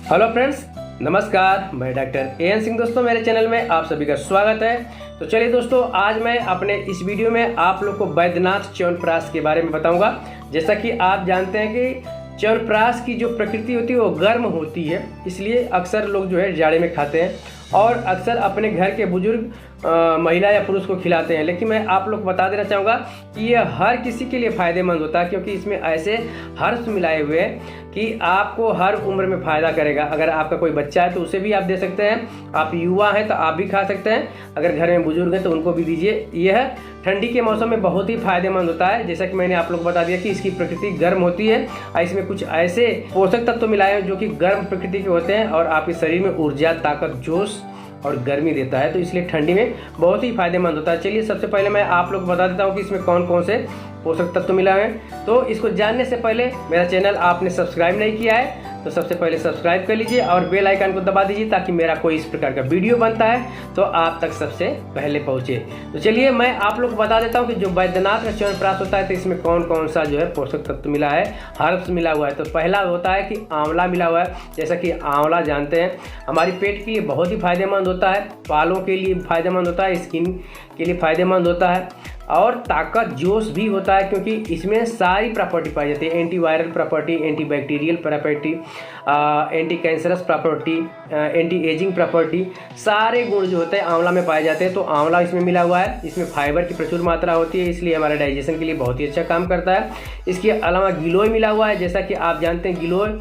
Hello friends, नमस्कार। मैं doctor N Singh. दोस्तों, मेरे चैनल में आप सभी का स्वागत है। तो चलिए दोस्तों, आज मैं अपने इस वीडियो में आप लोग को वैद्यनाथ च्यवनप्राश के बारे में बताऊंगा। जैसा कि आप जानते हैं कि च्यवनप्राश की जो प्रकृति होती है वो गर्म होती है, इसलिए अक्सर लोग जो है जाड़े में खाते हैं और अक्सर अपने घर के बुजुर्ग महिला या पुरुष को खिलाते हैं। लेकिन मैं आप लोग को बता देना चाहूँगा कि यह हर किसी के लिए फ़ायदेमंद होता है, क्योंकि इसमें ऐसे हर्ब्स मिलाए हुए हैं कि आपको हर उम्र में फ़ायदा करेगा। अगर आपका कोई बच्चा है तो उसे भी आप दे सकते हैं, आप युवा हैं तो आप भी खा सकते हैं, अगर घर में बुजुर्ग हैं तो उनको भी दीजिए। यह ठंडी के मौसम में बहुत ही फायदेमंद होता है। जैसा कि मैंने आप लोग को बता दिया कि इसकी प्रकृति गर्म होती है और इसमें कुछ ऐसे पोषक तत्व मिलाए हैं जो कि गर्म प्रकृति के होते हैं और आपके शरीर में ऊर्जा, ताकत, जोश और गर्मी देता है, तो इसलिए ठंडी में बहुत ही फायदेमंद होता है। चलिए सबसे पहले मैं आप लोग को बता देता हूँ कि इसमें कौन कौन से पोषक तत्व मिला है। तो इसको जानने से पहले मेरा चैनल आपने सब्सक्राइब नहीं किया है तो सबसे पहले सब्सक्राइब कर लीजिए और बेल आइकन को दबा दीजिए, ताकि मेरा कोई इस प्रकार का वीडियो बनता है तो आप तक सबसे पहले पहुँचे। तो चलिए मैं आप लोग को बता देता हूँ कि जो वैद्यनाथ का च्यवनप्राश होता है तो इसमें कौन कौन सा जो है पोषक तत्व मिला है, हर्ब्स मिला हुआ है। तो पहला होता है कि आंवला मिला हुआ है। जैसा कि आंवला जानते हैं हमारी पेट के लिए बहुत ही फायदेमंद होता है, बालों के लिए फायदेमंद होता है, स्किन के लिए फायदेमंद होता है और ताकत, जोश भी होता है, क्योंकि इसमें सारी प्रॉपर्टी पाई जाती है। Antiviral property, antibacterial property, anti cancerous property, anti ageing property, सारे गुण जो होते हैं आंवला में पाए जाते हैं। तो आंवला इसमें मिला हुआ है। इसमें फाइबर की प्रचुर मात्रा होती है, इसलिए हमारे डाइजेशन के लिए बहुत ही अच्छा काम करता है। इसके अलावा गिलोय मिला हुआ है। जैसा कि आप जानते हैं गिलोय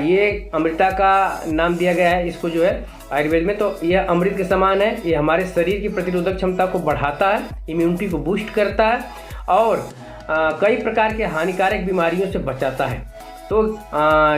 ये अमृता का नाम दिया गया है इसको जो है आयुर्वेद में। तो यह अमृत के समान है। ये हमारे शरीर की प्रतिरोधक क्षमता को बढ़ाता है, इम्यूनिटी को बूस्ट करता है और कई प्रकार के हानिकारक बीमारियों से बचाता है। तो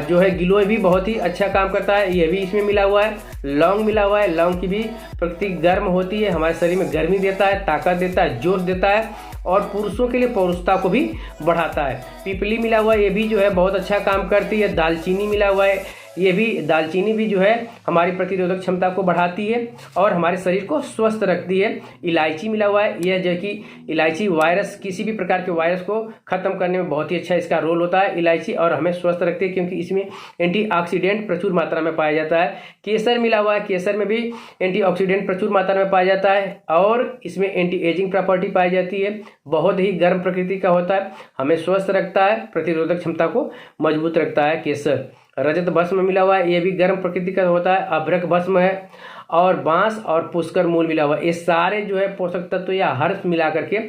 जो है गिलोय भी बहुत ही अच्छा काम करता है, ये भी इसमें मिला हुआ है। लौंग मिला हुआ है। लौंग की भी प्रकृति गर्म होती है, हमारे शरीर में गर्मी देता है, ताकत देता है, जोश देता है और पुरुषों के लिए पौरुषता को भी बढ़ाता है। पीपली मिला हुआ है, ये भी जो है बहुत अच्छा काम करती है। दालचीनी मिला हुआ है, ये भी दालचीनी भी जो है हमारी प्रतिरोधक क्षमता को बढ़ाती है और हमारे शरीर को स्वस्थ रखती है। इलायची मिला हुआ है। यह जो कि इलायची वायरस, किसी भी प्रकार के वायरस को ख़त्म करने में बहुत ही अच्छा इसका रोल होता है इलायची, और हमें स्वस्थ रखती है क्योंकि इसमें एंटीऑक्सीडेंट प्रचुर मात्रा में पाया जाता है। केसर मिला हुआ है। केसर में भी एंटीऑक्सीडेंट प्रचुर मात्रा में पाया जाता है और इसमें एंटी एजिंग प्रॉपर्टी पाई जाती है। बहुत ही गर्म प्रकृति का होता है, हमें स्वस्थ रखता है, प्रतिरोधक क्षमता को मजबूत रखता है केसर। रजत भस्म मिला हुआ है, ये भी गर्म प्रकृति का होता है। अभ्रक भस्म है और बांस और पुष्कर मूल मिला हुआ है। ये सारे जो है पोषक तत्व या हर्ष मिला करके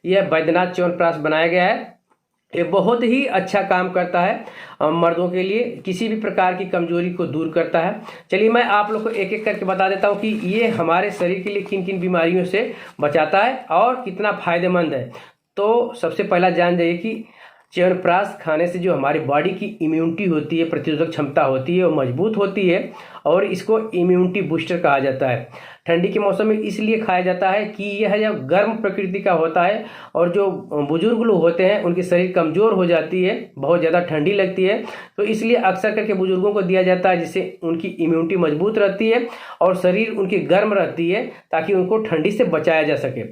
यह वैद्यनाथ च्यवनप्राश बनाया गया है। ये बहुत ही अच्छा काम करता है मर्दों के लिए, किसी भी प्रकार की कमजोरी को दूर करता है। चलिए मैं आप लोग को एक एक करके बता देता हूँ कि ये हमारे शरीर के लिए किन किन बीमारियों से बचाता है और कितना फायदेमंद है। तो सबसे पहला जान जाइए कि च्यवनप्राश खाने से जो हमारी बॉडी की इम्यूनिटी होती है, प्रतिरोधक क्षमता होती है, वो मजबूत होती है और इसको इम्यूनिटी बूस्टर कहा जाता है। ठंडी के मौसम में इसलिए खाया जाता है कि यह जब गर्म प्रकृति का होता है और जो बुजुर्ग लोग होते हैं उनकी शरीर कमज़ोर हो जाती है, बहुत ज़्यादा ठंडी लगती है, तो इसलिए अक्सर करके बुजुर्गों को दिया जाता है, जिससे उनकी इम्यूनिटी मजबूत रहती है और शरीर उनकी गर्म रहती है, ताकि उनको ठंडी से बचाया जा सके।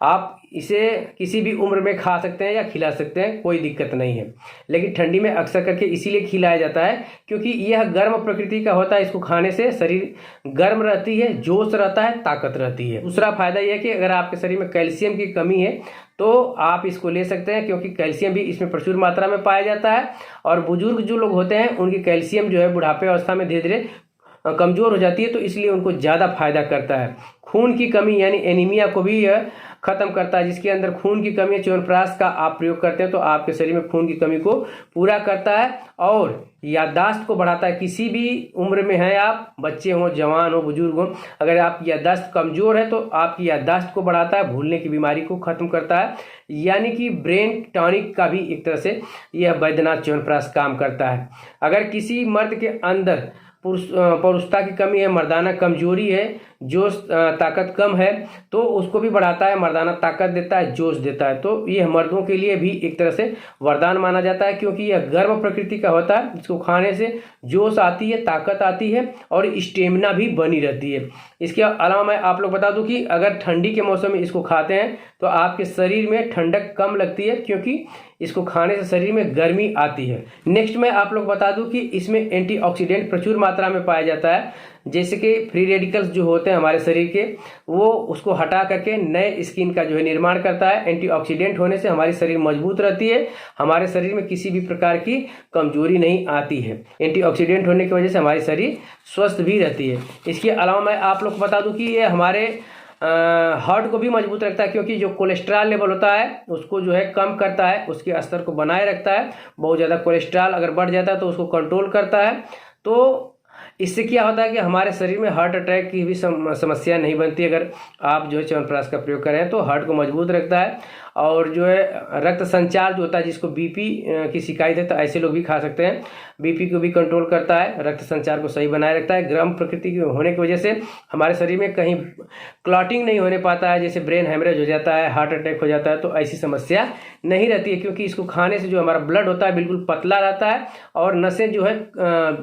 आप इसे किसी भी उम्र में खा सकते हैं या खिला सकते हैं, कोई दिक्कत नहीं है, लेकिन ठंडी में अक्सर करके इसीलिए खिलाया जाता है क्योंकि यह गर्म प्रकृति का होता है। इसको खाने से शरीर गर्म रहती है, जोश रहता है, ताकत रहती है। दूसरा फायदा यह है कि अगर आपके शरीर में कैल्शियम की कमी है तो आप इसको ले सकते हैं, क्योंकि कैल्शियम भी इसमें प्रचुर मात्रा में पाया जाता है और बुजुर्ग जो लोग होते हैं उनकी कैल्शियम जो है बुढ़ापे अवस्था में धीरे धीरे कमज़ोर हो जाती है, तो इसलिए उनको ज़्यादा फायदा करता है। खून की कमी यानी एनीमिया को भी यह खत्म करता है। जिसके अंदर खून की कमी है, च्यवनप्राश का आप प्रयोग करते हैं तो आपके शरीर में खून की कमी को पूरा करता है और याददाश्त को बढ़ाता है। किसी भी उम्र में है आप, बच्चे हों, जवान हो, बुजुर्ग हो, अगर आप याददाश्त कमज़ोर है तो आपकी याददाश्त को बढ़ाता है, भूलने की बीमारी को खत्म करता है, यानी कि ब्रेन टॉनिक का भी एक तरह से यह वैद्यनाथ च्यवनप्राश काम करता है। अगर किसी मर्द के अंदर पौरुषता की कमी है, मर्दाना कमजोरी है, जोश ताकत कम है तो उसको भी बढ़ाता है, मर्दाना ताकत देता है, जोश देता है। तो यह मर्दों के लिए भी एक तरह से वरदान माना जाता है, क्योंकि यह गर्म प्रकृति का होता है। इसको खाने से जोश आती है, ताकत आती है और स्टेमिना भी बनी रहती है। इसके अलावा मैं आप लोग बता दूं कि अगर ठंडी के मौसम में इसको खाते हैं तो आपके शरीर में ठंडक कम लगती है, क्योंकि इसको खाने से शरीर में गर्मी आती है। नेक्स्ट मैं आप लोग बता दूं कि इसमें एंटीऑक्सीडेंट प्रचुर मात्रा में पाया जाता है, जैसे कि फ्री रेडिकल्स जो होते हैं हमारे शरीर के, वो उसको हटा करके नए स्किन का जो है निर्माण करता है। एंटीऑक्सीडेंट होने से हमारी शरीर मजबूत रहती है, हमारे शरीर में किसी भी प्रकार की कमजोरी नहीं आती है। एंटीऑक्सीडेंट होने की वजह से हमारी शरीर स्वस्थ भी रहती है। इसके अलावा मैं आप लोग को बता दूं कि ये हमारे हार्ट को भी मजबूत रखता है, क्योंकि जो कोलेस्ट्रॉल लेवल होता है उसको जो है कम करता है, उसके स्तर को बनाए रखता है। बहुत ज़्यादा कोलेस्ट्रॉल अगर बढ़ जाता है तो उसको कंट्रोल करता है। तो इससे क्या होता है कि हमारे शरीर में हार्ट अटैक की भी समस्या नहीं बनती। अगर आप जो है च्यवनप्राश का प्रयोग करें तो हार्ट को मजबूत रखता है। और जो है रक्त संचार जो होता है, जिसको बीपी की शिकायत है, तो ऐसे लोग भी खा सकते हैं। बीपी को भी कंट्रोल करता है, रक्त संचार को सही बनाए रखता है। गर्म प्रकृति के होने की वजह से हमारे शरीर में कहीं क्लॉटिंग नहीं होने पाता है, जैसे ब्रेन हेमरेज हो जाता है, हार्ट अटैक हो जाता है, तो ऐसी समस्या नहीं रहती है। क्योंकि इसको खाने से जो हमारा ब्लड होता है बिल्कुल पतला रहता है और नसें जो है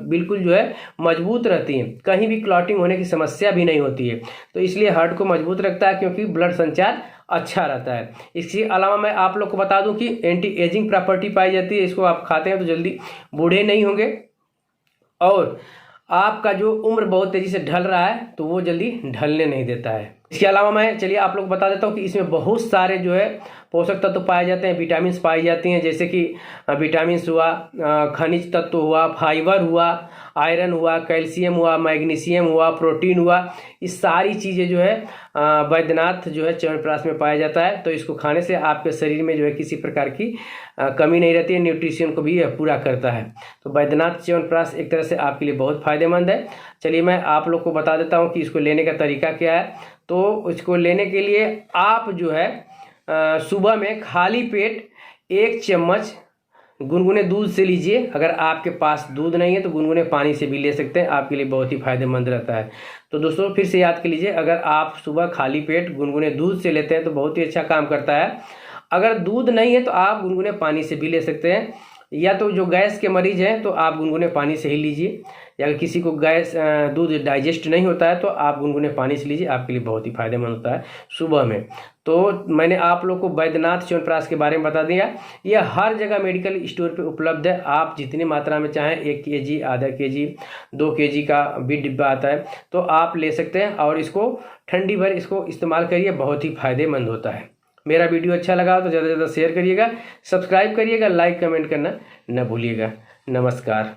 बिल्कुल जो है मजबूत रहती हैं, कहीं भी क्लॉटिंग होने की समस्या भी नहीं होती है। तो इसलिए हार्ट को मजबूत रखता है, क्योंकि ब्लड संचार अच्छा रहता है। इसके अलावा मैं आप लोग को बता दूं कि एंटी एजिंग प्रॉपर्टी पाई जाती है। इसको आप खाते हैं तो जल्दी बूढ़े नहीं होंगे, और आपका जो उम्र बहुत तेजी से ढल रहा है तो वो जल्दी ढलने नहीं देता है। इसके अलावा मैं चलिए आप लोग बता देता हूँ कि इसमें बहुत सारे जो है पोषक तत्व पाए जाते हैं, विटामिन पाई जाती हैं, जैसे कि विटामिन हुआ, खनिज तत्व हुआ, फाइबर हुआ, आयरन हुआ, कैल्शियम हुआ, मैग्नीशियम हुआ, प्रोटीन हुआ। इस सारी चीज़ें जो है वैद्यनाथ जो है च्यवनप्राश में पाया जाता है। तो इसको खाने से आपके शरीर में जो है किसी प्रकार की कमी नहीं रहती है, न्यूट्रिशन को भी यह पूरा करता है। तो वैद्यनाथ च्यवनप्राश एक तरह से आपके लिए बहुत फायदेमंद है। चलिए मैं आप लोग को बता देता हूँ कि इसको लेने का तरीका क्या है। तो इसको लेने के लिए आप जो है सुबह में खाली पेट 1 चम्मच गुनगुने दूध से लीजिए। अगर आपके पास दूध नहीं है तो गुनगुने पानी से भी ले सकते हैं, आपके लिए बहुत ही फायदेमंद रहता है। तो दोस्तों फिर से याद कर लीजिए, अगर आप सुबह खाली पेट गुनगुने दूध से लेते हैं तो बहुत ही अच्छा काम करता है। अगर दूध नहीं है तो आप गुनगुने पानी से भी ले सकते हैं, या तो जो गैस के मरीज हैं तो आप गुनगुने पानी से ही लीजिए, या अगर किसी को गैस दूध डाइजेस्ट नहीं होता है तो आप गुनगुने पानी से लीजिए, आपके लिए बहुत ही फायदेमंद होता है सुबह में। तो मैंने आप लोग को वैद्यनाथ च्यवनप्राश के बारे में बता दिया। यह हर जगह मेडिकल स्टोर पे उपलब्ध है। आप जितनी मात्रा में चाहें 1 kg, आधा kg, 2 kg का भी डिब्बा आता है, तो आप ले सकते हैं और इसको ठंडी भर इसको इस्तेमाल करिए, बहुत ही फायदेमंद होता है। मेरा वीडियो अच्छा लगा तो ज़्यादा से ज़्यादा शेयर करिएगा, सब्सक्राइब करिएगा, लाइक कमेंट करना न भूलिएगा। नमस्कार।